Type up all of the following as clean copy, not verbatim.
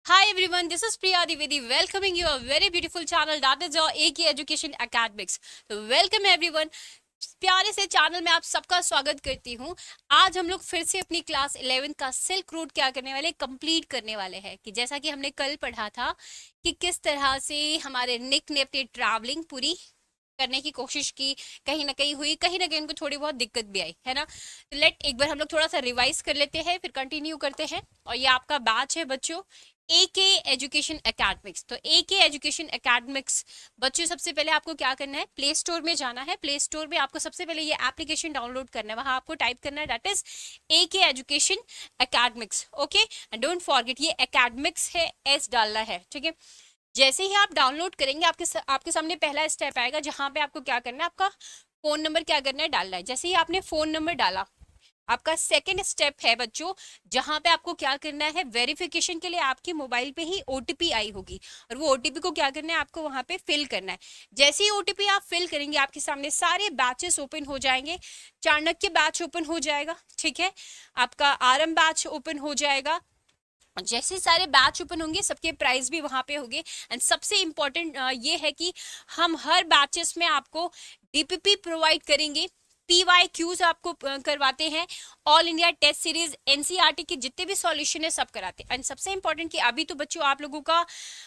Hi everyone, this is Priya Divedi welcoming you a very beautiful channel that is your AK Education Academics. तो welcome everyone. प्यारे से channel में आप सबका स्वागत करती हूँ। आज हम लोग फिर से अपनी क्लास 11 का सिल्क रूट क्या करने वाले कंप्लीट करने वाले हैं कि जैसा कि हमने कल पढ़ा था कि किस तरह से हमारे निक ने अपनी ट्रैवलिंग पूरी करने की कोशिश की, कहीं ना कहीं हुई, कहीं ना कहीं उनको थोड़ी बहुत दिक्कत भी आई है ना। तो लेट एक बार हम लोग थोड़ा सा रिवाइज कर लेते हैं फिर कंटिन्यू करते हैं। और ये आपका बैच है बच्चों AK एजुकेशन एकेडमिक्स। तो AK एजुकेशन एकेडमिक्स बच्चों सबसे पहले आपको क्या करना है, प्ले स्टोर में जाना है। प्ले स्टोर में आपको सबसे पहले ये एप्लीकेशन डाउनलोड करना है, वहां आपको टाइप करना है that is AK education academics. Okay, and don't forget ये एकेडमिक्स है, एस डालना है, ठीक है। जैसे ही आप डाउनलोड करेंगे आपके सामने पहला स्टेप आएगा जहां पे आपको क्या करना है, आपका फोन नंबर क्या करना है, डालना है। जैसे ही आपने फोन नंबर डाला, आपका सेकेंड स्टेप है बच्चों जहां पे आपको क्या करना है, वेरिफिकेशन के लिए आपके मोबाइल पे ही OTP आई होगी और वो OTP को क्या करना है, आपको वहां पे फिल करना है। जैसे ही OTP आप फिल करेंगे आपके सामने सारे बैचेस ओपन हो जाएंगे। चाणक्य बैच ओपन हो जाएगा, ठीक है, आपका आरएम बैच ओपन हो जाएगा। जैसे सारे बैच ओपन होंगे सबके प्राइस भी वहां पे होंगे। एंड सबसे इम्पोर्टेंट ये है कि हम हर बैचेस में आपको DPP प्रोवाइड करेंगे, PYQs आपको करवाते हैं, all India test series NCERT के जितने भी सॉल्यूशन है सब कराते हैं। एंड सबसे इंपॉर्टेंट कि अभी तो बच्चों आप लोगों का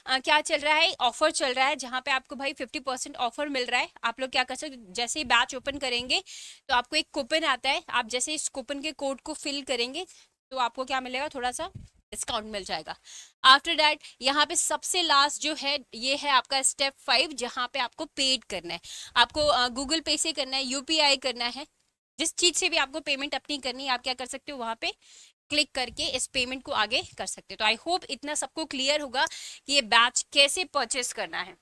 क्या चल रहा है, ऑफर चल रहा है जहां पे आपको भाई 50% ऑफर मिल रहा है। आप लोग क्या कर सकते, जैसे ही बैच ओपन करेंगे तो आपको एक कूपन आता है, आप जैसे इस कूपन के कोड को फिल करेंगे तो आपको क्या मिलेगा, थोड़ा सा डिस्काउंट मिल जाएगा। आफ्टर दैट यहाँ पे सबसे लास्ट जो है ये है आपका स्टेप 5 जहाँ पे आपको पेड करना है। आपको गूगल पे से करना है, UPI करना है, जिस चीज से भी आपको पेमेंट अपनी करनी है आप क्या कर सकते हो, वहां पे क्लिक करके इस पेमेंट को आगे कर सकते हो। तो आई होप इतना सबको क्लियर होगा कि ये बैच कैसे परचेस करना है।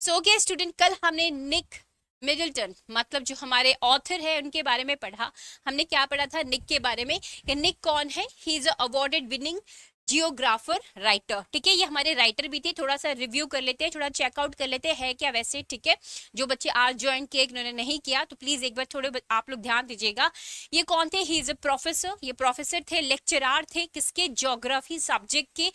सो ओके स्टूडेंट, कल हमने निक मिडल्टन मतलब जो हमारे ऑथर है उनके बारे में पढ़ा। हमने क्या पढ़ा था निक के बारे में कि निक कौन है, he is awarded winning geographer writer, ठीक है। ये हमारे राइटर भी थे। थोड़ा सा रिव्यू कर लेते हैं, थोड़ा चेकआउट कर लेते हैं क्या वैसे, ठीक है। जो बच्चे आज ज्वाइन किए उन्होंने नहीं किया तो प्लीज एक बार थोड़े आप लोग ध्यान दीजिएगा। ये कौन थे, ही इज अ प्रोफेसर, ये प्रोफेसर थे, लेक्चरार थे किसके, ज्योग्राफी सब्जेक्ट के।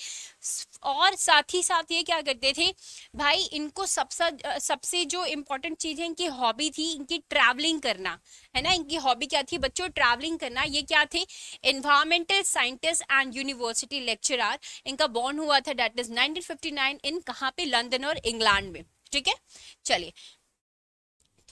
और साथ ही साथ ये क्या करते थे भाई, इनको सबसे जो इम्पोर्टेंट चीज है इनकी हॉबी थी, इनकी ट्रैवलिंग करना, है ना। इनकी हॉबी क्या थी बच्चों, ट्रैवलिंग करना। ये क्या थे, environmental scientist and university lecturer. इनका बॉर्न हुआ था दैट इज 1959 इन कहाँ पे, लंदन और इंग्लैंड में, ठीक है। चलिए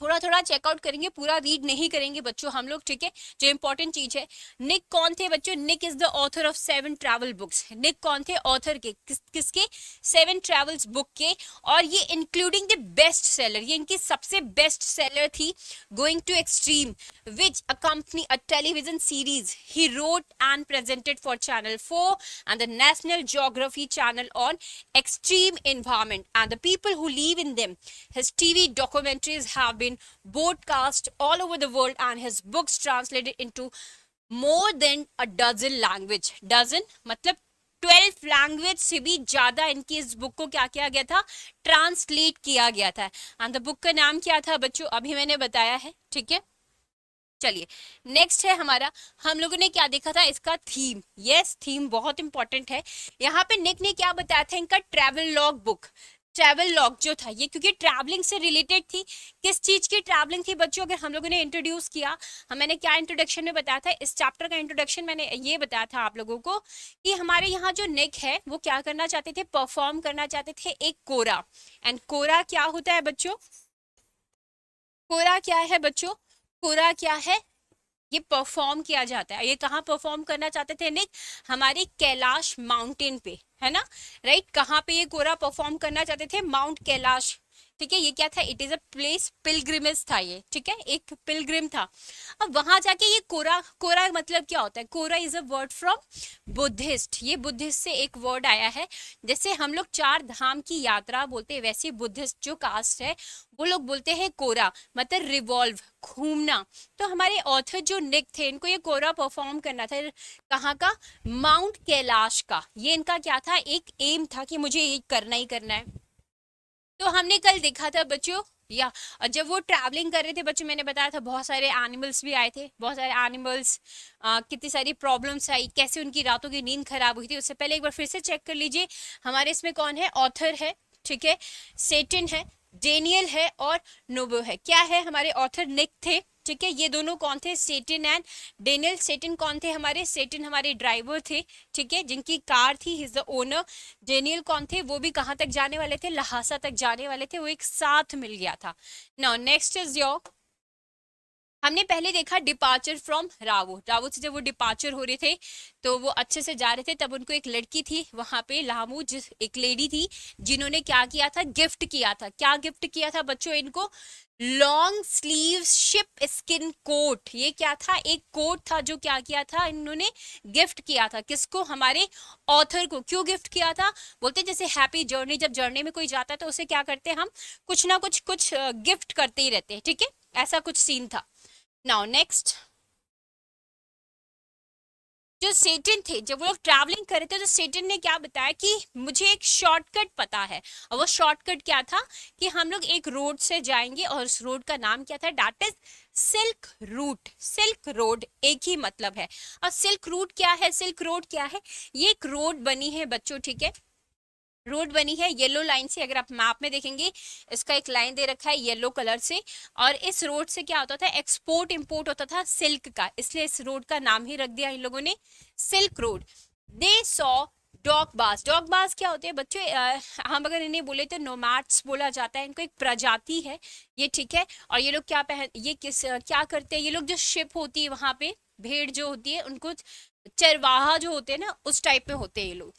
थोड़ा थोड़ा चेकआउट करेंगे, पूरा रीड नहीं करेंगे बच्चों हम लोग, ठीक है। जो इंपॉर्टेंट चीज है, निक कौन थे बच्चों, Nick is the author of 7 travel books. Nick कौन थे, ऑथर के किसके, 7 ट्रैवल्स बुक के। और ये इंक्लूडिंग द बेस्ट सेलर, ये इनकी सबसे बेस्ट सेलर थी, going to extreme which accompany a television series he wrote and presented for channel 4 and the National Geography Channel on extreme environment and the people who live in them. His TV documentaries have been broadcast all over the world and his books translated into more than a dozen language. Dozen मतलब 12 language से भी ज्यादा इनकी इस book को क्या किया गया था, ट्रांसलेट किया गया था। एंड द बुक का नाम क्या था बच्चों, अभी मैंने बताया है, ठीक है। चलिए नेक्स्ट है हमारा, हम लोगों ने क्या देखा था, इसका थीम। यस, थीम बहुत इंपॉर्टेंट है। यहाँ पे निक ने क्या बताया था, इनका travel log book, travel log जो था ये क्योंकि ट्रैवलिंग से रिलेटेड थी। किस चीज की ट्रैवलिंग थी बच्चों, अगर हम लोगों ने इंट्रोड्यूस किया, मैंने क्या इंट्रोडक्शन में बताया था, इस चैप्टर का इंट्रोडक्शन मैंने ये बताया था आप लोगों को कि हमारे यहाँ जो निक है वो क्या करना चाहते थे, परफॉर्म करना चाहते थे एक कोरा। एंड कोरा क्या होता है बच्चों, कोरा क्या है बच्चों, कोरा क्या है, ये परफॉर्म किया जाता है। ये कहाँ परफॉर्म करना चाहते थे निक, हमारे कैलाश माउंटेन पे, है ना, राइट। कहाँ पे ये कोरा परफॉर्म करना चाहते थे, माउंट कैलाश, ठीक है। ये क्या था, it is a place, pilgrimage था ये, ठीक है, एक पिलग्रिम था। अब वहां जाके ये कोरा, कोरा मतलब क्या होता है, kora is a word from Buddhist, ये बुद्धिस्ट से एक वर्ड आया है। जैसे हम लोग 4 धाम की यात्रा बोलते हैं वैसे बुद्धिस्ट जो कास्ट है वो लोग बोलते हैं कोरा, मतलब रिवॉल्व, घूमना। तो हमारे ऑथर जो निक थे इनको ये कोरा परफॉर्म करना था, कहाँ का, माउंट कैलाश का। ये इनका क्या था, एक एम था कि मुझे ये करना ही करना है। तो हमने कल देखा था बच्चों या और जब वो ट्रैवलिंग कर रहे थे बच्चों, मैंने बताया था बहुत सारे एनिमल्स भी आए थे, बहुत सारे एनिमल्स, कितनी सारी प्रॉब्लम्स आई, कैसे उनकी रातों की नींद खराब हुई थी। उससे पहले एक बार फिर से चेक कर लीजिए हमारे इसमें कौन है, ऑथर है, ठीक है, सेटन है, डेनियल है और नोबो है। क्या है, हमारे ऑथर निक थे, ठीक है, ये दोनों कौन थे, सेटन एंड डेनियल। सेटन कौन थे हमारे, सेटन हमारे ड्राइवर थे, ठीक है, जिनकी कार थी, हिज द ओनर। डेनियल कौन थे, वो भी कहाँ तक जाने वाले थे, लहासा तक जाने वाले थे, वो एक साथ मिल गया था। नाउ नेक्स्ट इज योर, हमने पहले देखा डिपार्चर फ्रॉम रावो। रावो से जब वो डिपार्चर हो रहे थे तो वो अच्छे से जा रहे थे, तब उनको एक लड़की थी वहां पे लामू, जिस एक लेडी थी जिन्होंने क्या किया था, गिफ्ट किया था। क्या गिफ्ट किया था बच्चों इनको, long sleeve sheepskin coat. ये क्या था, एक कोट था जो क्या किया था इन्होंने, गिफ्ट किया था। किसको, हमारे ऑथर को। क्यों गिफ्ट किया था, बोलते जैसे हैप्पी जर्नी, जब जर्नी में कोई जाता है तो उसे क्या करते हैं हम, कुछ ना कुछ गिफ्ट करते ही रहते हैं, ठीक है, ऐसा कुछ सीन था। नाउ नेक्स्ट, जो सेटन थे जब वो लोग ट्रैवलिंग कर रहे थे तो सेटन ने क्या बताया कि मुझे एक शॉर्टकट पता है। और वो शॉर्टकट क्या था कि हम लोग एक रोड से जाएंगे और उस रोड का नाम क्या था, that is silk route. Silk road एक ही मतलब है। और सिल्क रूट क्या है, सिल्क रोड क्या है, ये एक रोड बनी है बच्चों, ठीक है, रोड बनी है येलो लाइन से। अगर आप मैप में देखेंगे इसका एक लाइन दे रखा है येलो कलर से, और इस रोड से क्या होता था, एक्सपोर्ट इंपोर्ट होता था सिल्क का, इसलिए इस रोड का नाम ही रख दिया इन लोगों ने, silk road. They saw dog बाज। डॉग बाज क्या होते हैं बच्चों, हम अगर इन्हें बोले तो नोमैड्स बोला जाता है, इनको एक प्रजाति है ये, ठीक है। और ये लोग क्या पहन, ये किस क्या करते हैं, ये लोग जो शिप होती है वहां पे, भेड़ जो होती है उनको चरवाहा जो होते हैं ना, उस टाइप में होते हैं ये लोग।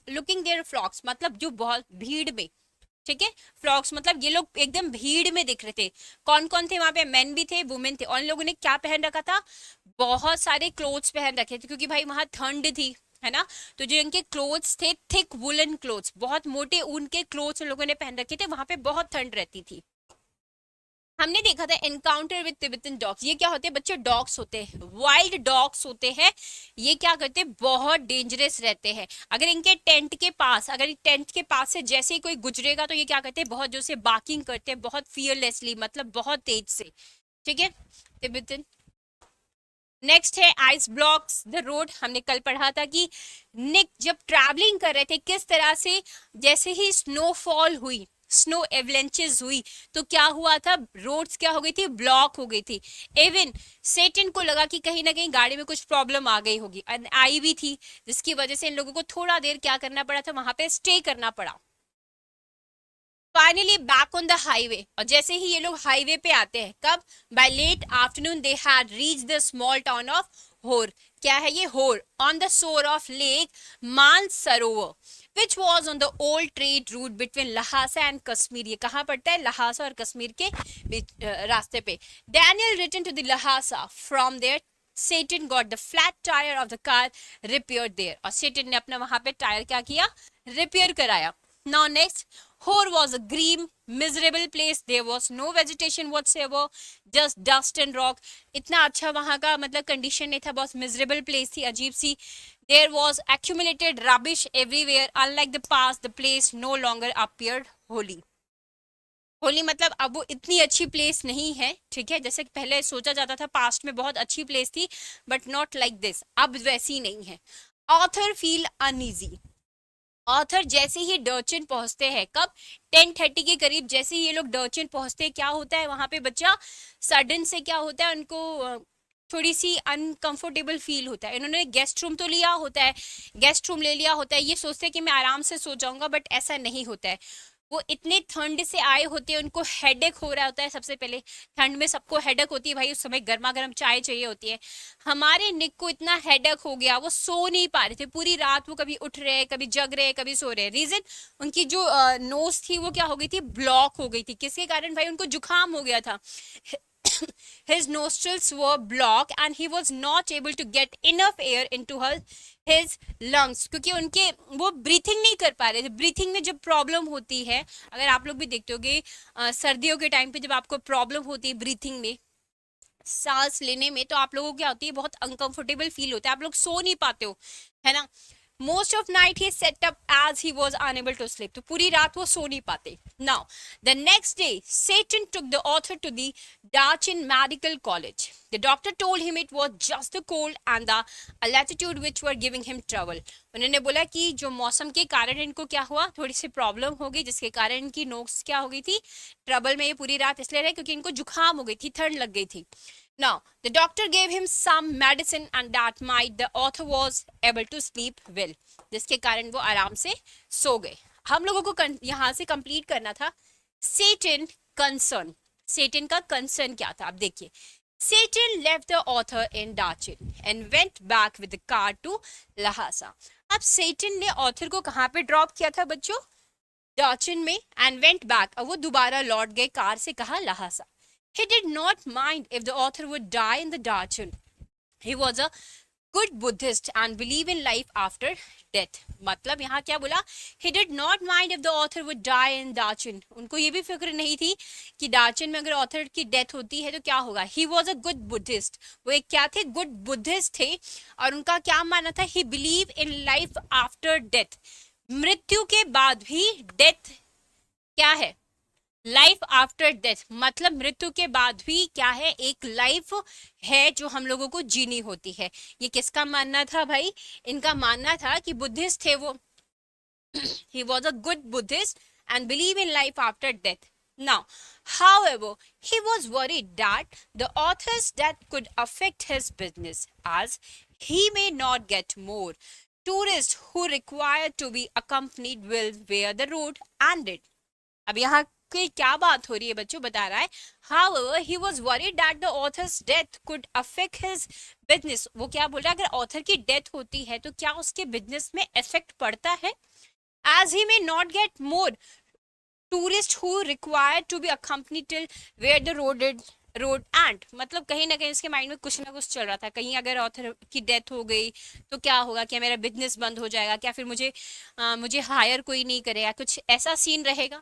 लुकिंग देयर फ्लॉक्स मतलब जो बहुत भीड़ में, ठीक है, फ्लॉक्स मतलब ये लोग एकदम भीड़ में दिख रहे थे। कौन कौन थे वहां पे, मेन भी थे, वुमेन थे, और इन लोगों ने क्या पहन रखा था, बहुत सारे क्लोथ्स पहन रखे थे, क्योंकि भाई वहां ठंड थी, है ना। तो जो इनके क्लोथ्स थे, थिक वुलन क्लोथ्स, बहुत मोटे ऊन के क्लोथ्स उन लोगों ने पहन रखे थे, वहां पे बहुत ठंड रहती थी। हमने देखा था एनकाउंटर विद तिब्बतन डॉग्स। ये क्या होते हैं बच्चे, डॉग्स होते हैं, वाइल्ड डॉग्स होते हैं। ये क्या करते हैं, बहुत डेंजरस रहते हैं। अगर इनके टेंट के पास, अगर टेंट के पास से जैसे ही कोई गुजरेगा तो ये क्या करते हैं, बहुत जोर से बार्किंग करते हैं, बहुत फियरलेसली, मतलब बहुत तेज से, ठीक है, तिब्बतन। नेक्स्ट है आइस ब्लॉक्स द रोड। हमने कल पढ़ा था कि निक जब ट्रैवलिंग कर रहे थे किस तरह से, जैसे ही स्नोफॉल हुई, स्नो एवलेंचेस हुई, तो क्या हुआ था, रोड्स क्या हो गई थी, ब्लॉक हो गई थी। इवन सेटन को लगा कि कहीं ना कहीं गाड़ी में कुछ प्रॉब्लम आ गई होगी, आई भी थी, जिसकी वजह से इन लोगों को थोड़ा देर क्या करना पड़ा था, वहां पे स्टे करना पड़ा। Finally back on the highway, और जैसे ही ये लोग हाईवे पे आते हैं, कब, by late afternoon they had reach the small town of Hor. क्या है ये, Hor, on the shore of lake Mansarovar which was on the old trade route between Lhasa and Kashmir. ये कहाँ पड़ता है, लहासा और कश्मीर के रास्ते पे। Daniel return to the Lhasa from there, Tsetan got the flat tyre of the car repair there. और Tsetan ने अपना वहां पे टायर क्या किया, रिपेयर कराया। Now next, Hor was a grim, miserable place. There was no vegetation whatsoever, just dust and rock. इतना अच्छा वहाँ का मतलब कंडीशन नहीं था, बहुत मिजरेबल प्लेस थी, अजीब सी। There was accumulated rubbish everywhere. Unlike the past, the place no longer appeared holy. Holi मतलब अब वो इतनी अच्छी प्लेस नहीं है, ठीक है, जैसे पहले सोचा जाता था, पास्ट में बहुत अच्छी प्लेस थी, बट नॉट लाइक दिस, अब वैसी नहीं है। Author feel uneasy. ऑथर जैसे ही डर्चन पहुंचते हैं, कब, 10:30 के करीब, जैसे ही ये लोग डर्चन पहुंचते हैं, क्या होता है वहां पे बच्चा, सडन से क्या होता है उनको, थोड़ी सी अनकंफर्टेबल फील होता है। इन्होंने गेस्ट रूम तो लिया होता है, गेस्ट रूम ले लिया होता है, ये सोचते हैं कि मैं आराम से सो जाऊंगा, बट ऐसा नहीं होता है। वो इतने ठंड से आए होते हैं, उनको हेडेक हो रहा होता है। सबसे पहले ठंड में सबको हेडेक होती है भाई, उस समय गर्मा गर्म चाय चाहिए होती है। हमारे निक को इतना हेडेक हो गया, वो सो नहीं पा रहे थे पूरी रात, वो कभी उठ रहे, कभी जग रहे, कभी सो रहे। रीजन, उनकी जो नोज थी वो क्या हो गई थी, ब्लॉक हो गई थी। किसके कारण भाई, उनको जुकाम हो गया था। His nostrils were blocked and he was not able to get enough air into his lungs, क्योंकि उनके वो ब्रीथिंग नहीं कर पा रहे थे। ब्रीथिंग में जब प्रॉब्लम होती है, अगर आप लोग भी देखते होगे सर्दियों के टाइम पे जब आपको प्रॉब्लम होती है ब्रीथिंग में, सांस लेने में, तो आप लोगों को क्या होती है, बहुत अनकंफर्टेबल फील होता है, आप लोग सो नहीं पाते हो, है ना। Most of night he sat up as he was unable to sleep. तो पूरी रात वो सो नहीं पाते. Now, the next day, Satan took the author to the Darchin Medical College. The doctor told him it was just the cold and the altitude which were giving him trouble. उन्होंने बोला कि जो मौसम के कारण इनको क्या हुआ, थोड़ी सी प्रॉब्लम हो गई, जिसके कारण इनकी नोक्स क्या हो गई थी, ट्रबल में ये पूरी रात इसलिए रहे क्योंकि इनको जुकाम हो गई थी, ठंड लग गई थी. Now, the doctor gave him some medicine and that night the author was able to sleep well. जिसके कारण वो आराम से सो गए. हम लोगों को यहाँ से कंप्लीट करना था Satan concern. Satan का कंसर्न क्या था, आप देखिए. Satan left the author in Darchin and went back with the car to Lhasa. अब Satan ने author को कहाँ पे ड्रॉप किया था बच्चों, Darchin में, and went back. अब वो दोबारा लौट गए कार से, कहा Lhasa. He did not mind if the author would die in the Darchin. He was a good Buddhist and believe in life after death. मतलब यहाँ क्या बोला, he did not mind if the author would die in Darchin. उनको ये भी फिक्र नहीं थी कि डार्चिन में अगर ऑथर की डेथ होती है तो क्या होगा. He was a good Buddhist. वो एक क्या थे, गुड बुद्धिस्ट थे, और उनका क्या मानना था, he believe in life after death. मृत्यु के बाद भी डेथ क्या है, लाइफ आफ्टर डेथ, मतलब मृत्यु के बाद भी क्या है, एक लाइफ है जो हम लोगों को जीनी होती है. ये किसका मानना था भाई, इनका मानना था कि बुद्धिस्ट थे वो. he was a good Buddhist and believe in life after death. Now, however, he was worried that the author's death could affect his business as he may not get more tourists who require to be accompanied will where the road ended. अब यहाँ की क्या बात हो रही है बच्चों, बता रहा है. However, he was worried that the author's death could affect his business. वो क्या बोल रहा है, अगर ऑथर की डेथ होती है तो क्या उसके बिजनेस में इफेक्ट पड़ता है. As he may not get more tourists who require to be accompanied till where the road and, मतलब कहीं ना कहीं इसके माइंड में कुछ ना कुछ चल रहा था, कहीं अगर ऑथर की डेथ हो गई तो क्या होगा, क्या मेरा बिजनेस बंद हो जाएगा, क्या फिर मुझे हायर कोई नहीं करेगा, कुछ ऐसा सीन रहेगा.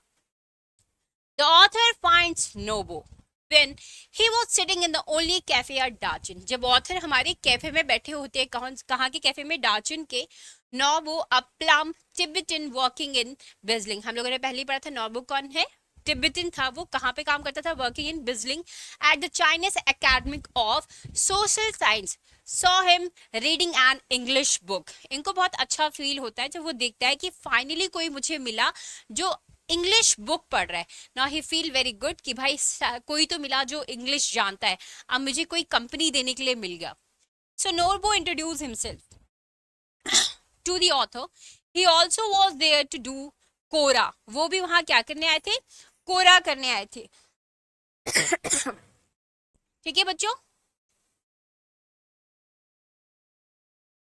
The author finds Nobo when he was sitting in the only cafe at Darchin. जब ऑथर हमारे कैफे में बैठे होते हैं, कहाँ के कैफे में, डार्चिन के. Nobo, a plump Tibetan working in Bisling. हम लोगों ने पहले पढ़ा था नोबो कौन है, तिब्बतन था. वो कहाँ पे काम करता था, working in Beijing at the Chinese academic of social science. Saw him reading an English book. इनको बहुत अच्छा फील होता है जब वो देखता है कि फाइनली कोई मुझे मिला जो इंग्लिश बुक पढ़ रहा है. Now he feel very good कि भाई कोई तो मिला जो इंग्लिश जानता है, अब मुझे कोई कंपनी देने के लिए मिल गया. So nobody introduce himself to the author. He also was there to do kora. वो भी वहां क्या करने आए थे, कोरा करने आए थे. ठीक है बच्चों,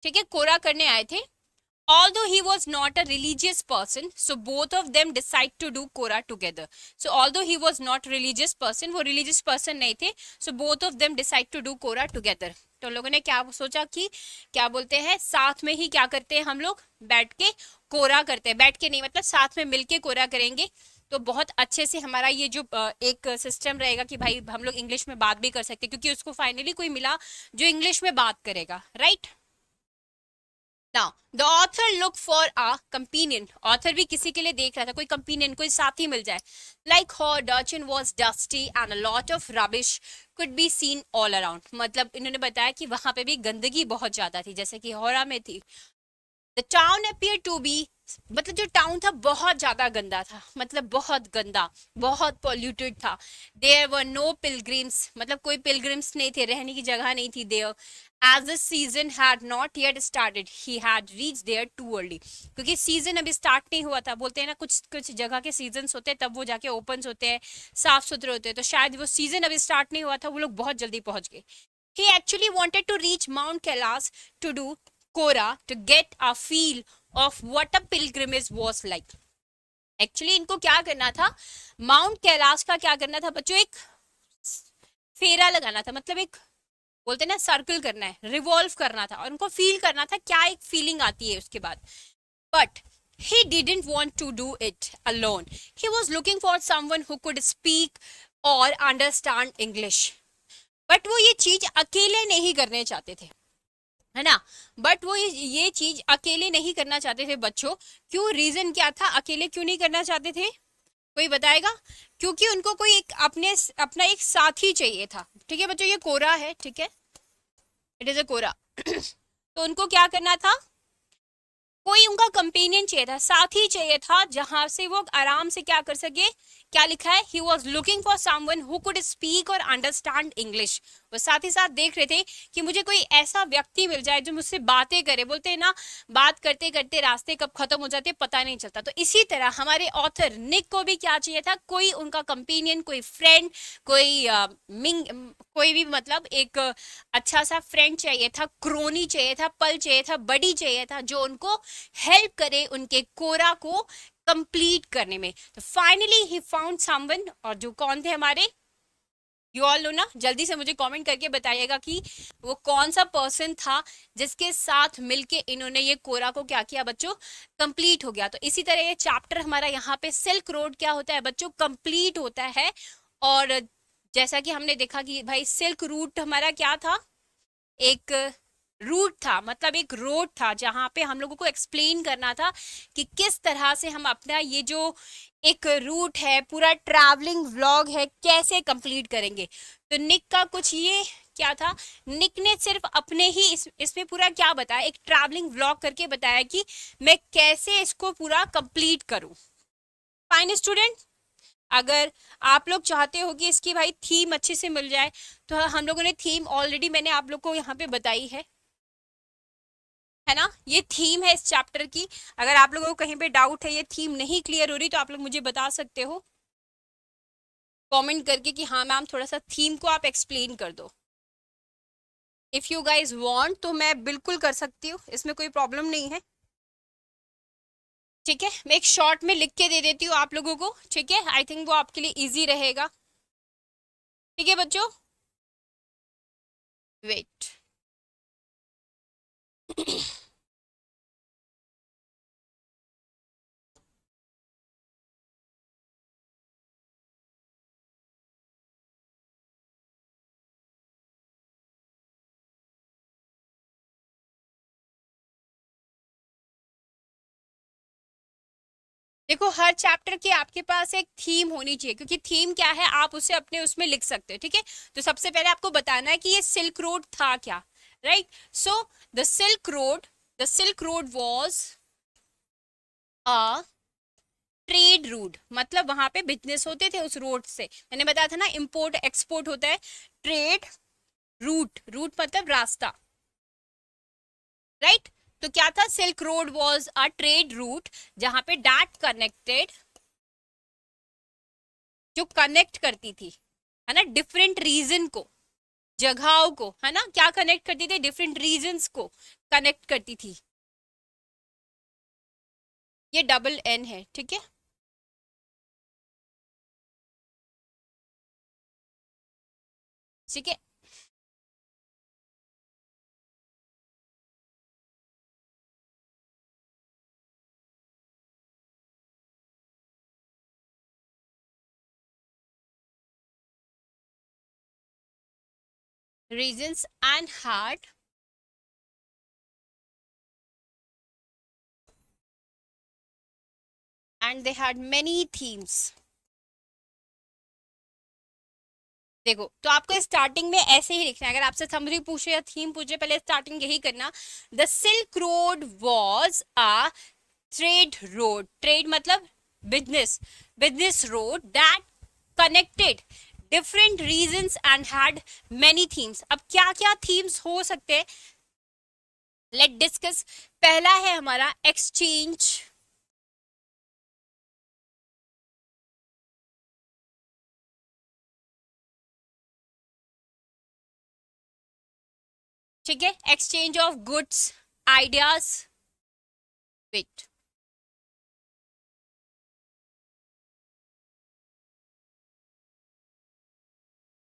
ठीक है, कोरा करने आए थे. Although he was not a religious person, so both of them decide to do Kora together. So although he was not religious person, वो religious person नहीं थे, so both of them decide to do Kora together. तो लोगों ने क्या सोचा कि क्या बोलते हैं, साथ में ही क्या करते हैं हम लोग, बैठ के कोरा करते हैं. बैठ के नहीं, मतलब साथ में मिलके कोरा करेंगे तो बहुत अच्छे से हमारा ये जो एक सिस्टम रहेगा कि भाई हम लोग इंग्लिश में बात भी कर सकते हैं, क्योंकि उसको फाइनली कोई मिला जो इंग्लिश में बात करेगा, right. Now, the author looked for a companion. Author भी किसी के लिए देख रहा था, कोई companion, कोई साथी मिल जाए. Like her, Darchin was dusty and a lot of rubbish could be seen all around. मतलब इन्होंने बताया कि वहाँ पे भी गंदगी बहुत ज्यादा थी, जैसे कि होरा में थी. The town appeared to be, मतलब जो टाउन था बहुत ज्यादा गंदा था, मतलब बहुत गंदा, बहुत पॉल्यूटेड था. There were no pilgrims, मतलब कोई पिलग्रिम्स नहीं थे, रहने की जगह नहीं थी. There, as the season had not yet started, he had reached there too early. क्योंकि सीजन अभी स्टार्ट नहीं हुआ था. बोलते हैं ना कुछ कुछ जगह के सीजन होते हैं तब वो जाके ओपन होते हैं, साफ सुथरे होते हैं, तो शायद वो सीजन अभी स्टार्ट नहीं हुआ था, वो लोग बहुत जल्दी पहुंच गए. He actually wanted to reach Mount Kailash to do Kora to get a feel of what a pilgrimage was like. Actually इनको क्या करना था, माउंट कैलाश का क्या करना था बच्चों, एक फेरा लगाना था, मतलब एक बोलते ना सर्कल करना है, रिवॉल्व करना था, और उनको फील करना था क्या एक फीलिंग आती है उसके बाद. But he didn't want to do it alone. He was looking for someone who could speak or understand English. But वो ये चीज अकेले नहीं करने चाहते थे. है ना। बट वो ये चीज अकेले नहीं करना चाहते थे बच्चों। क्यों, रीजन क्या था, अकेले क्यों नहीं करना चाहते थे, कोई बताएगा? क्योंकि उनको कोई एक अपना एक साथी चाहिए था। ठीक है बच्चों, ये कोरा है, ठीक है, इट इज अ कोरा। तो उनको क्या करना था, कोई उनका कंपेनियन चाहिए था, साथी चाहिए था, जहां से वो आराम से क्या कर सके। क्या लिखा है, he was looking for someone who could speak और अंडरस्टैंड इंग्लिश। वो साथ ही साथ देख रहे थे कि मुझे कोई ऐसा व्यक्ति मिल जाए जो मुझसे बातें करे। बोलते हैं ना, बात करते करते रास्ते कब खत्म हो जाते पता नहीं चलता। तो इसी तरह हमारे ऑथर निक को भी क्या चाहिए था, कोई उनका कंपेनियन, कोई फ्रेंड, कोई कोई भी मतलब एक अच्छा सा फ्रेंड चाहिए था, क्रोनी चाहिए था, पल चाहिए था, बडी चाहिए था, जो उनको हेल्प करे उनके कोरा को कंप्लीट करने में। तो फाइनली ही फाउंड समवन, और जो कौन थे हमारे, यू ऑल नो ना। जल्दी से मुझे कमेंट करके बताइएगा कि वो कौन सा पर्सन था जिसके साथ मिलके इन्होंने ये कोरा को क्या किया बच्चों, कंप्लीट हो गया। तो इसी तरह ये चैप्टर हमारा यहाँ पे सिल्क रोड क्या होता है बच्चों, कंप्लीट होता है। और जैसा कि हमने देखा कि भाई सिल्क रूट हमारा क्या था, एक रूट था, मतलब एक रोड था जहां पे हम लोगों को एक्सप्लेन करना था कि किस तरह से हम अपना ये जो एक रूट है, पूरा ट्रैवलिंग व्लॉग है, कैसे कंप्लीट करेंगे। तो निक का कुछ ये क्या था, निक ने सिर्फ अपने ही इसमें पूरा क्या बताया, एक ट्रैवलिंग व्लॉग करके बताया कि मैं कैसे इसको पूरा कंप्लीट करूं। फाइन स्टूडेंट, अगर आप लोग चाहते हो कि इसकी भाई थीम अच्छे से मिल जाए, तो हम लोगों ने थीम ऑलरेडी मैंने आप लोग को यहाँ पे बताई है ना। ये थीम है इस चैप्टर की। अगर आप लोगों को कहीं पे डाउट है, ये थीम नहीं क्लियर हो रही, तो आप लोग मुझे बता सकते हो कमेंट करके कि हाँ मैम थोड़ा सा थीम को आप एक्सप्लेन कर दो। इफ यू गाइज वांट तो मैं बिल्कुल कर सकती हूँ, इसमें कोई प्रॉब्लम नहीं है। ठीक है, मैं एक शॉर्ट में लिख के दे देती हूँ आप लोगों को, ठीक है, आई थिंक वो आपके लिए इजी रहेगा। ठीक है बच्चों, वेट। देखो, हर चैप्टर की आपके पास एक थीम होनी चाहिए, क्योंकि थीम क्या है आप उसे अपने उसमें लिख सकते हो। ठीक है, तो सबसे पहले आपको बताना है कि ये सिल्क रोड था क्या, right. So the silk road, the silk road was a trade route, मतलब वहां पे बिजनेस होते थे उस रोड से। मैंने बताया था ना, इंपोर्ट एक्सपोर्ट होता है। ट्रेड रूट, रूट मतलब रास्ता, राइट। तो क्या था, silk road was a trade route जहां पे डैट कनेक्टेड, जो कनेक्ट करती थी, है ना, डिफरेंट रीजन को, जगहों को, है ना, क्या कनेक्ट करती थी, डिफरेंट रीजन्स को कनेक्ट करती थी। ये डबल एन है, ठीक है। ठीक है, regions and heart, and they had many themes. देखो, तो आपको स्टार्टिंग में ऐसे ही लिखना है, अगर आपसे समरी पूछे या थीम पूछे, पहले स्टार्टिंग यही करना। The silk road was a trade road, trade मतलब business, business road that connected different regions and had many themes. अब क्या क्या थीम्स हो सकते हैं, लेट डिस्कस। पहला है हमारा एक्सचेंज, ठीक है, exchange of goods, ideas, wait,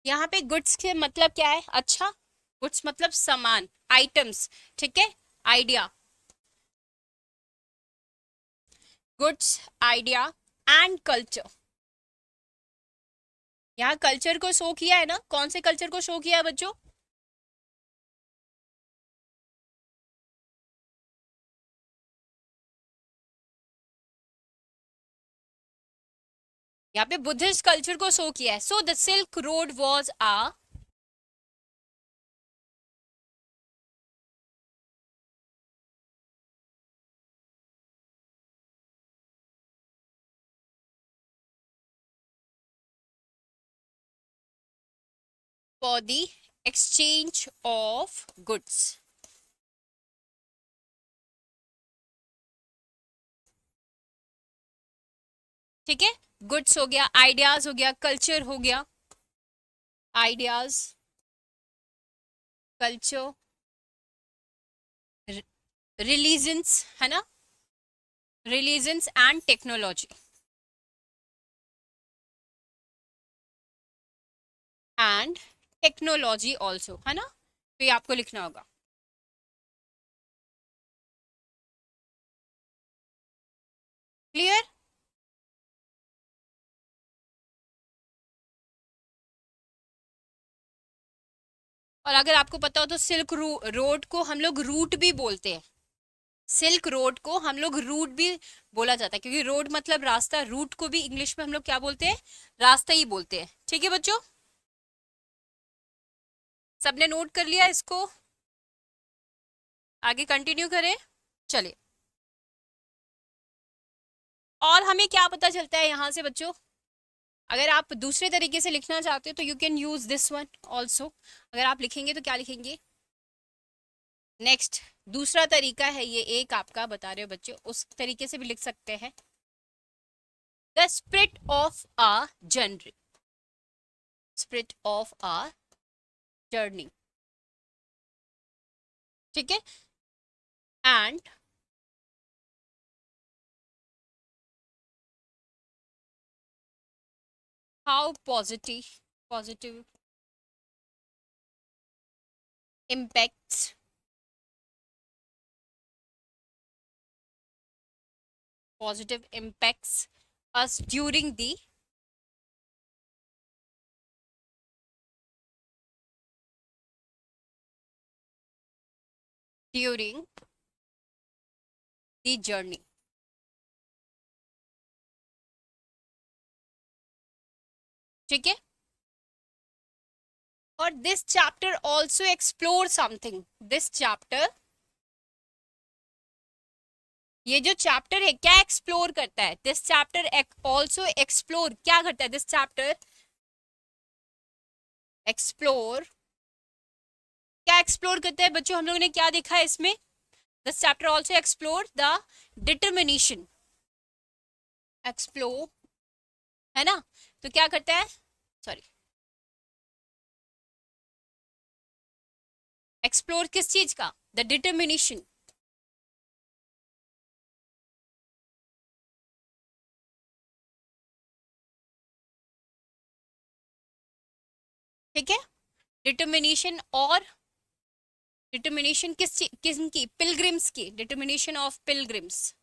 यहाँ पे गुड्स के मतलब क्या है, अच्छा, गुड्स मतलब सामान, आइटम्स, ठीक है, idea, goods, idea and culture. यहाँ कल्चर को शो किया है ना, कौन से कल्चर को शो किया है बच्चों, यहाँ पे बुद्धिस्ट कल्चर को शो किया है. So the silk road was a for the exchange of goods. ठीक है, गुड्स हो गया, आइडियाज हो गया, कल्चर हो गया, आइडियाज, कल्चर, रिलीजन्स, है ना, religions and technology and technology also, है ना. तो ये आपको लिखना होगा. क्लियर. और अगर आपको पता हो तो सिल्क रोड को हम लोग रूट भी बोलते हैं. सिल्क रोड को हम लोग रूट भी बोला जाता है, क्योंकि रोड मतलब रास्ता, रूट को भी इंग्लिश में हम लोग क्या बोलते हैं, रास्ता ही बोलते हैं. ठीक है बच्चों, सबने नोट कर लिया इसको, आगे कंटिन्यू करें. चलिए, और हमें क्या पता चलता है यहाँ से बच्चों, अगर आप दूसरे तरीके से लिखना चाहते हो तो you can use this one also. अगर आप लिखेंगे तो क्या लिखेंगे, नेक्स्ट दूसरा तरीका है ये, एक आपका बता रहे हो बच्चे, उस तरीके से भी लिख सकते हैं. The spirit of a journey, spirit of a journey. ठीक है, and how positive impacts us during the journey. ठीक है, और this chapter also explore something. This chapter, ये जो चैप्टर है क्या एक्सप्लोर करता है, दिस चैप्टर ऑल्सो एक्सप्लोर क्या करता है, दिस चैप्टर एक्सप्लोर, क्या एक्सप्लोर करता है बच्चों, हम लोगों ने क्या देखा है इसमें, this chapter also explore the determination, explore, है ना. तो क्या करता है, सॉरी, एक्सप्लोर किस चीज का, द डिटर्मिनेशन. ठीक है, डिटर्मिनेशन, और डिटर्मिनेशन किसकी, पिलग्रिम्स की, determination of pilgrims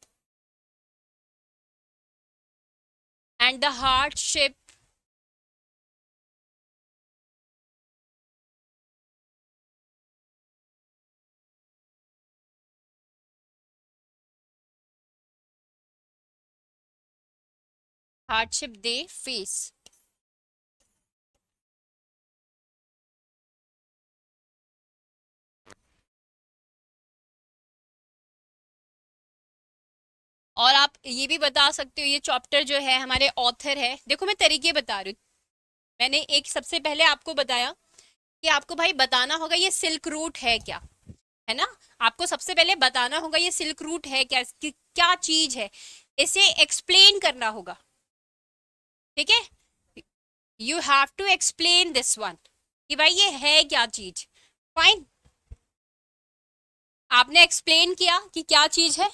and the hardship, hardship they face. और आप ये भी बता सकते हो, ये चैप्टर जो है हमारे ऑथर है, देखो मैं तरीके बता रही हूँ. मैंने एक सबसे पहले आपको बताया कि आपको भाई बताना होगा ये सिल्क रूट है क्या, है ना. आपको सबसे पहले बताना होगा ये सिल्क रूट है क्या, क्या चीज है, इसे एक्सप्लेन करना होगा. ठीक है, you have to explain this one, कि भाई ये है क्या चीज. फाइन, आपने एक्सप्लेन किया कि क्या चीज है.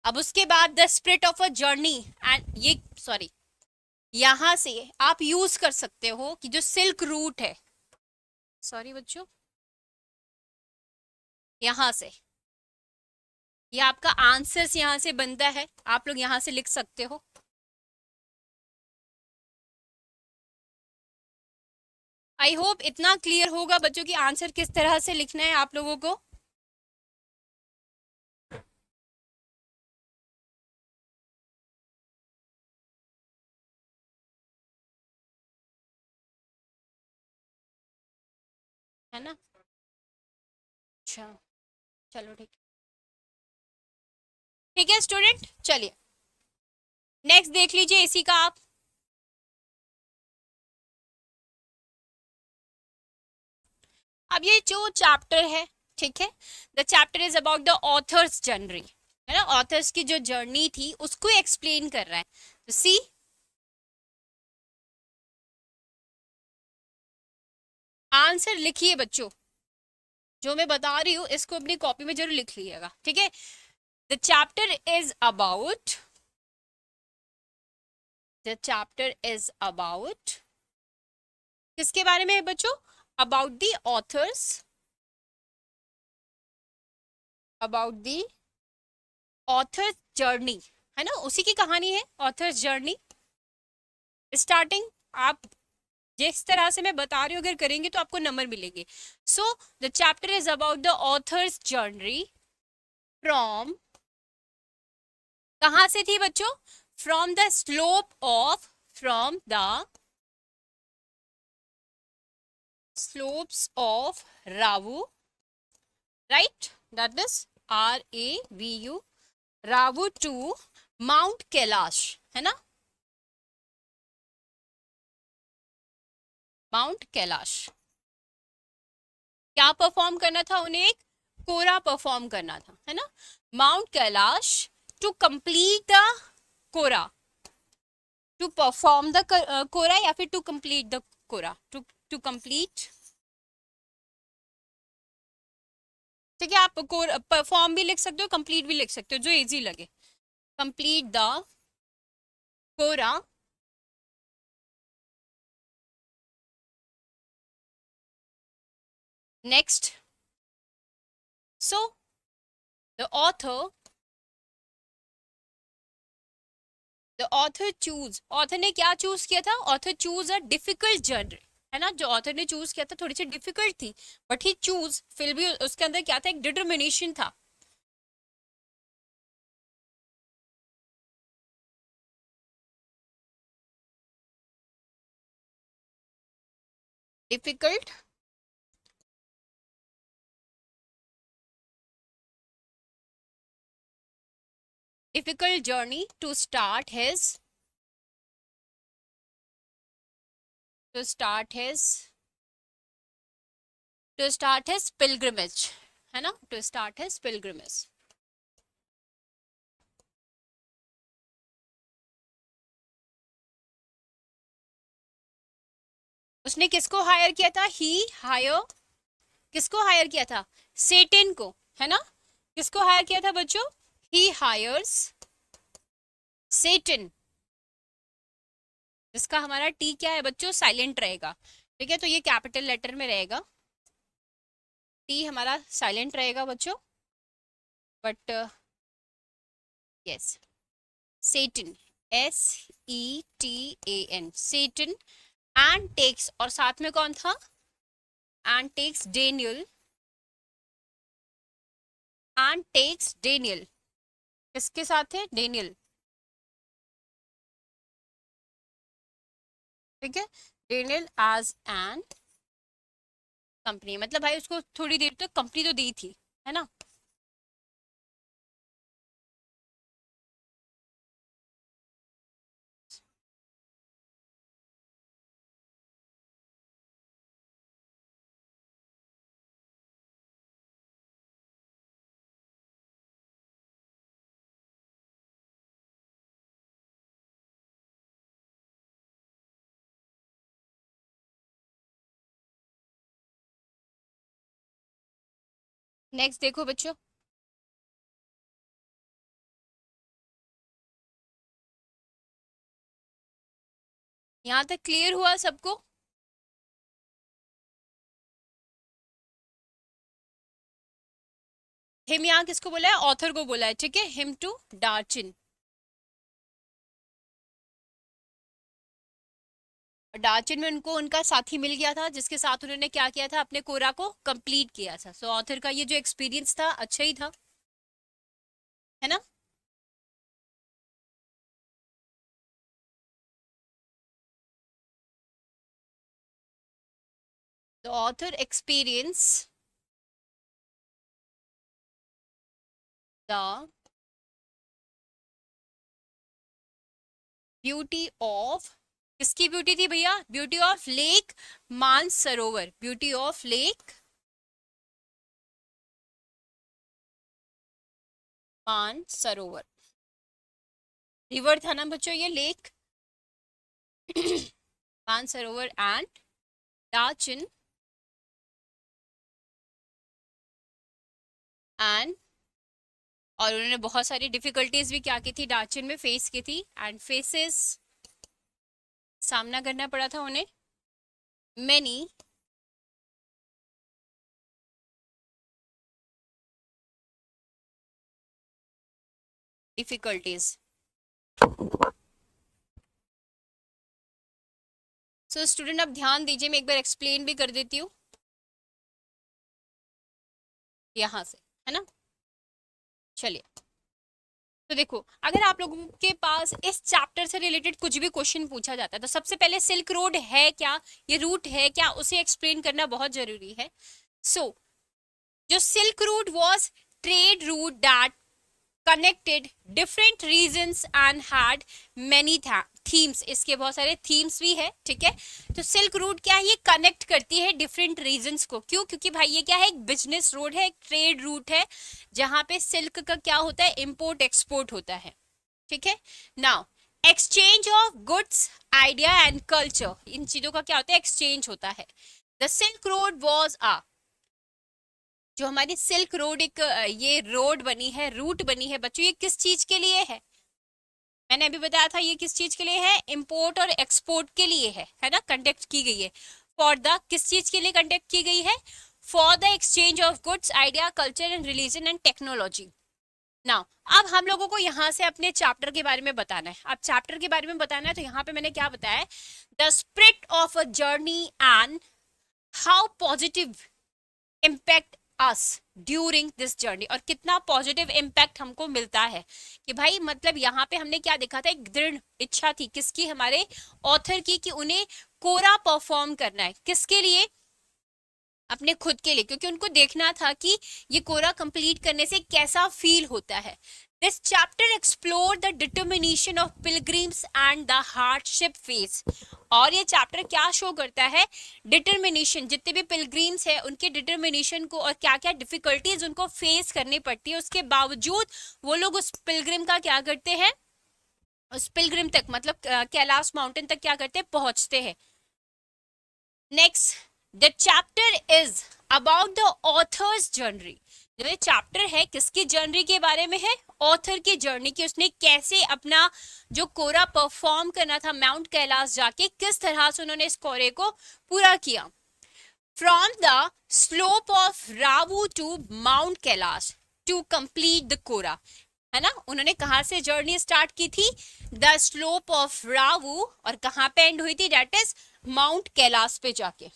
अब उसके बाद the spirit of a journey, and ये सॉरी, यहां से आप यूज कर सकते हो कि जो सिल्क रूट है, सॉरी बच्चों, यहां से, ये आपका आंसर्स यहां से बनता है, आप लोग यहां से लिख सकते हो. आई होप इतना क्लियर होगा बच्चों की आंसर किस तरह से लिखना है आप लोगों को. है ना। अच्छा, चलो ठीक है स्टूडेंट, चलिए नेक्स्ट देख लीजिए इसी का आप। अब ये जो चैप्टर है, ठीक है, the chapter is about the author's journey, है ना, ऑथर्स की जो जर्नी थी उसको एक्सप्लेन कर रहा है। तो सी, आंसर लिखिए बच्चों, जो मैं बता रही हूँ इसको अपनी कॉपी में जरूर लिख लीजिएगा, ठीक है। The chapter is about, the chapter is about किसके बारे में है बच्चों? About the authors, about the author's journey, है ना, उसी की कहानी है ऑथर्स जर्नी। स्टार्टिंग आप जिस तरह से मैं बता रही हूँ अगर करेंगे तो आपको नंबर मिलेंगे। So the chapter is about the author's journey from, कहां से थी बच्चों? From the slope of, from the slopes of Ravu, right, that is RAVU, Ravu to mount Kailash, है ना, माउंट कैलाश। क्या परफॉर्म करना था उन्हें? एक कोरा परफॉर्म करना था, है ना, mount Kailash to complete the kora, to perform the kora या फिर to complete the kora, to complete, ठीक है, आप परफॉर्म भी लिख सकते हो, कंप्लीट भी लिख सकते हो, जो इजी लगे। Complete the kora, next, so the author, the author choose, author ने क्या चूज किया था? Author choose a difficult journey, है ना, जो ऑथर ने चूज किया था थोड़ी सी डिफिकल्ट थी, बट ही चूज, फिर भी उसके अंदर क्या था? एक डिटर्मिनेशन था। Difficult, difficult journey to start his, to start his, to start his pilgrimage, है ना, टू स्टार्ट हिज पिलग्रिमेज। उसने किसको हायर किया था? ही हायर, किसको हायर किया था? सेटन को, है ना, किसको हायर किया था बच्चों? ही हायर्स सेटन, जिसका हमारा टी क्या है बच्चों? साइलेंट रहेगा, ठीक है, तो ये कैपिटल लेटर में रहेगा, टी हमारा साइलेंट रहेगा बच्चों, but yes, Tsetan, SETAN, Tsetan, and takes, और साथ में कौन था? And takes Daniel, and takes Daniel, किसके साथ है? डेनियल, ठीक है, डेनियल एज एन कंपनी, मतलब भाई उसको थोड़ी देर तक कंपनी तो दी थी, है ना। नेक्स्ट देखो बच्चों, यहाँ तक क्लियर हुआ सबको? हिम यहाँ किसको बोला है? ऑथर को बोला है, ठीक है, हिम टू डार्चिन, डार्चिन में उनको उनका साथी मिल गया था जिसके साथ उन्होंने क्या किया था? अपने कोरा को कंप्लीट किया था। सो ऑथर का ये जो एक्सपीरियंस था अच्छा ही था, है ना। The author experience the beauty of, किसकी ब्यूटी थी भैया? Beauty of lake Mansarovar, beauty of lake Mansarovar, river था ना बच्चों ये, लेक मानसरोवर एंड डाचिन एंड, और उन्होंने बहुत सारी डिफिकल्टीज भी क्या की थी, डाचिन में फेस की थी, एंड फेसेस, सामना करना पड़ा था उन्हें, मैनी डिफिकल्टीज। सो स्टूडेंट अब ध्यान दीजिए, मैं एक बार एक्सप्लेन भी कर देती हूँ यहां से, है ना। चलिए, तो देखो, अगर आप लोगों के पास इस चैप्टर से रिलेटेड कुछ भी क्वेश्चन पूछा जाता है तो सबसे पहले सिल्क रोड है क्या, ये रूट है क्या, उसे एक्सप्लेन करना बहुत जरूरी है। सो जो silk route was trade route that connected different regions and had many themes, इसके बहुत सारे थीम्स भी है, ठीक है। तो सिल्क रूट क्या है, ये कनेक्ट करती है डिफरेंट रीजन्स को, क्यों? क्योंकि भाई ये क्या है, एक बिजनेस रोड है, एक ट्रेड रूट है, जहां पे सिल्क का क्या होता है, इंपोर्ट एक्सपोर्ट होता है, ठीक है। Now exchange of goods, idea and culture, इन चीजों का क्या होता है, एक्सचेंज होता है। The silk road was a, जो हमारी सिल्क रोड एक ये रोड बनी है, रूट बनी है बच्चों, ये किस चीज के लिए है? मैंने अभी बताया था ये किस चीज के लिए है, इंपोर्ट और एक्सपोर्ट के लिए है ना, कंडक्ट की गई है। फॉर द, किस चीज के लिए कंडक्ट की गई है? For the exchange of goods, idea, culture and religion and technology. Now अब हम लोगों को यहाँ से अपने चैप्टर के बारे में बताना है। अब चैप्टर के बारे में बताना है तो यहाँ पे मैंने क्या बताया है, the spirit of a journey and how positive impact us during this journey, और कितना पॉजिटिव इम्पैक्ट हमको मिलता है कि भाई, मतलब यहाँ पे हमने क्या देखा था, एक दृढ़ इच्छा थी किसकी, हमारे ऑथर की, कि उन्हें कोरा परफॉर्म करना है, किसके लिए, अपने खुद के लिए, क्योंकि उनको देखना था कि ये कोरा कंप्लीट करने से कैसा फील होता है। This chapter explore the determination of pilgrims and the hardship face, और ये चैप्टर क्या शो करता है, डिटर्मिनेशन, जितने भी पिलग्रिम्स है उनके डिटर्मिनेशन को, और क्या क्या डिफिकल्टीज उनको फेस करनी पड़ती है, उसके बावजूद वो लोग उस पिलग्रिम का क्या करते हैं, उस पिलग्रिम तक, मतलब कैलाश माउंटेन तक क्या करते हैं, पहुंचते हैं। Next, the chapter is about the author's journey, जो ये चैप्टर है किसकी जर्नी के बारे में है, ऑथर की जर्नी की, उसने कैसे अपना जो कोरा परफॉर्म करना था माउंट कैलाश जाके, किस तरह से उन्होंने इस कोरे को पूरा किया। From the slope of Ravu to mount Kailash to complete the kora, है ना, उन्होंने कहा से जर्नी स्टार्ट की थी, द स्लोप ऑफ रावू, और कहां पे एंड हुई थी, डेट इज माउंट कैलाश पे जाके।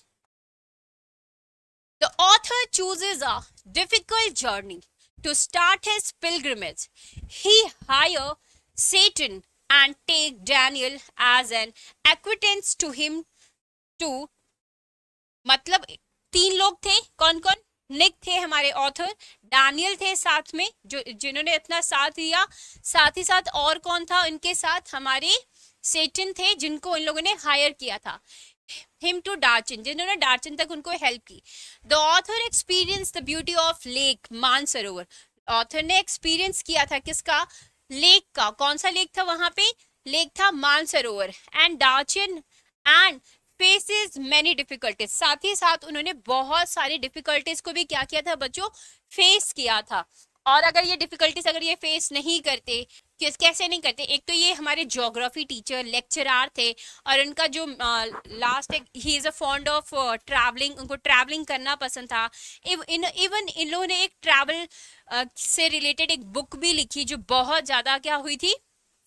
The author chooses a difficult journey to start his pilgrimage. He hires Satan and take Daniel as an acquaintance to him to, मतलब तीन लोग थे, कौन कौन, निक थे हमारे ऑथर, डैनियल थे साथ में, जो जिन्होंने इतना साथ दिया, साथ ही साथ और कौन था उनके साथ, हमारे सेटन थे, जिनको इन लोगों ने हायर किया था, हिम टू डार्चिन, जिन्होंने डार्चिन तक उनको हेल्प की। The author experience the beauty of lake Mansarovar, author ने एक्सपीरियंस किया था किसका, लेक का, कौन सा लेक था वहां पे, लेक था Mansarovar, and Darchen and faces many difficulties, साथ ही साथ उन्होंने बहुत सारी डिफिकल्टीज को भी क्या किया था बच्चों, फेस किया था। और अगर ये डिफिकल्टीज अगर ये फेस नहीं करते, कैसे नहीं करते, एक तो ये हमारे ज्योग्राफी टीचर लेक्चरार थे, और उनका जो last he is a fond of travelling, उनको ट्रैवलिंग करना पसंद था। इवन इन लोगों ने एक ट्रैवल से रिलेटेड एक बुक भी लिखी जो बहुत ज़्यादा क्या हुई थी,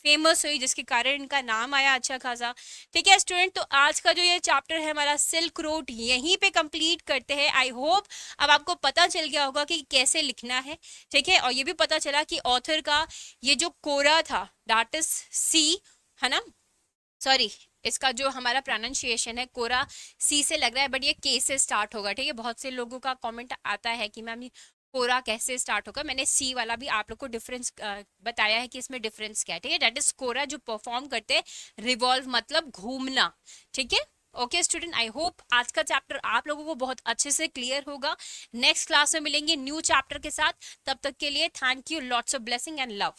फेमस हुई, जिसके कारण इनका नाम आया अच्छा खासा। ठीक है स्टूडेंट, तो आज का जो ये चैप्टर है हमारा सिल्क रोड यहीं पे कंप्लीट करते हैं। आई होप अब आपको पता चल गया होगा कि कैसे लिखना है, ठीक है, और ये भी पता चला कि ऑथर का ये जो कोरा था, दैट इज सी, है ना, सॉरी इसका जो हमारा प्रोनाउंसिएशन है कोरा सी से लग रहा है, बट ये के से स्टार्ट होगा, ठीक है। बहुत से लोगों का कमेंट आता है कि मैम कोरा कैसे स्टार्ट होगा। मैंने सी वाला भी आप लोग को डिफरेंस बताया है कि इसमें डिफरेंस क्या है, ठीक है। दैट इज कोरा, जो परफॉर्म करते हैं रिवॉल्व मतलब घूमना, ठीक है। ओके स्टूडेंट, आई होप आज का चैप्टर आप लोगों को बहुत अच्छे से क्लियर होगा। नेक्स्ट क्लास में मिलेंगे न्यू चैप्टर के साथ, तब तक के लिए thank you, lots of blessing and love.